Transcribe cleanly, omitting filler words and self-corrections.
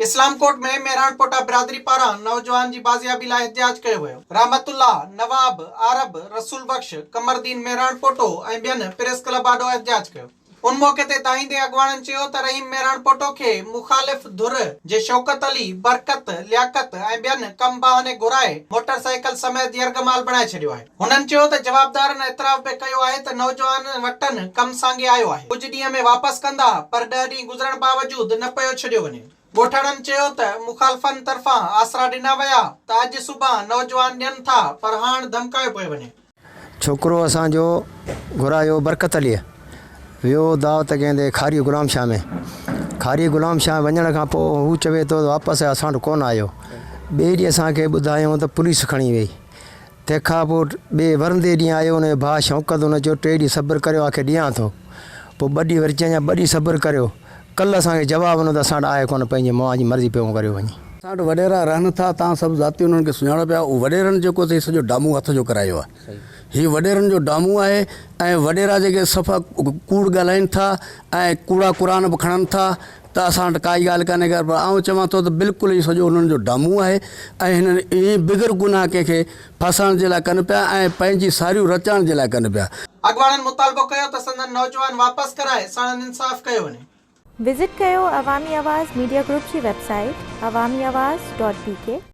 इस्लामकोट में मेहरानपोटा बिरादरी पारां नौजवान जी बाज़ियाबी लाइ एहतिजाज कयो वियो। रहमतुल्लाह, नवाब, आरब, रसूल बख्श, कमरदीन मेहरानपोटो ऐं ॿियनि प्रेस क्लब आॾो एहतिजाज कयो। उन मौक़े ते दाहींदे अॻवाननि चयो त रहीम मेहरानपोटो खे मुख़ालिफ़ धुर जे शौकत अली, बरकत, लियाकत ऐं ॿियनि कम बहाने घुराए मोटरसाइकिल समेत यरगमाल बणाए छॾियो आहे। हुननि चयो त जवाबदारनि एतिराफ़ बि कयो आहे त नौजवान वटनि कम सांगे आयो आहे। कुझु ॾींहं में वापसि कंदा, पर 10 ॾींहं गुज़रण बावजूद न पियो छॾियो वञे। ॻोठाणनि चयो त मुखालफ़नि तरफ़ां आसरा ॾिना विया त अॼु सुभाणे नौजवान ॾियनि था, पर हाणे धमकायो पियो वञे। छोकिरो असांजो घुरायो बरकत अलीअ, वियो दावत कंदे खारी गुलाम शाह में। खारी गुलाम शाह वञण खां पोइ हू चवे थो वापसि असां वटि कोन आयो। ॿिए ॾींहुं असांखे ॿुधायूं त पुलिस खणी वई। तंहिंखां पोइ ॿिए वरंदे ॾींहुं आयो, हुनजो भाउ शौक़त, हुन चयो 3 ॾींहं सब्र करियो, आख़िर ॾियां थो। पोइ 2 ॾींहं वरी चई 2 ॾींहं सब्र करियो। कल्ह असांखे जवाबु ॾिनो त असां वटि आहे कोन, पंहिंजी माउ जी मर्ज़ी पियो करियो वञी। असां वटि वॾेरा रहनि था, तव्हां सभु ज़ाती उन्हनि खे सुञाणो पिया। उहो वॾेरनि जेको अथई सॼो डामू हथ जो करायो आहे। हीअ वॾेरनि जो डामू आहे ऐं वॾेरा जेके सफ़ा कूड़ ॻाल्हाइनि था ऐं कूड़ा क़ुरान बि खणनि था, त असां वटि काई ॻाल्हि कान्हे। पर आउं चवां थो त बिल्कुलु ई सॼो उन्हनि जो डामू आहे ऐं हिननि ईअं बिगर गुनाह कंहिंखे फासाइण जे लाइ कनि पिया ऐं पंहिंजी सारियूं रचाइण जे लाइ कनि पिया। अॻवाननि मुतालबो कयो त संदन नौजवान वापसि कराए सणन इंसाफ़ कयो वञे। विज़िट कयो अवामी आवाज़ मीडिया ग्रुप जी वेबसाइट awamiawaz.pk।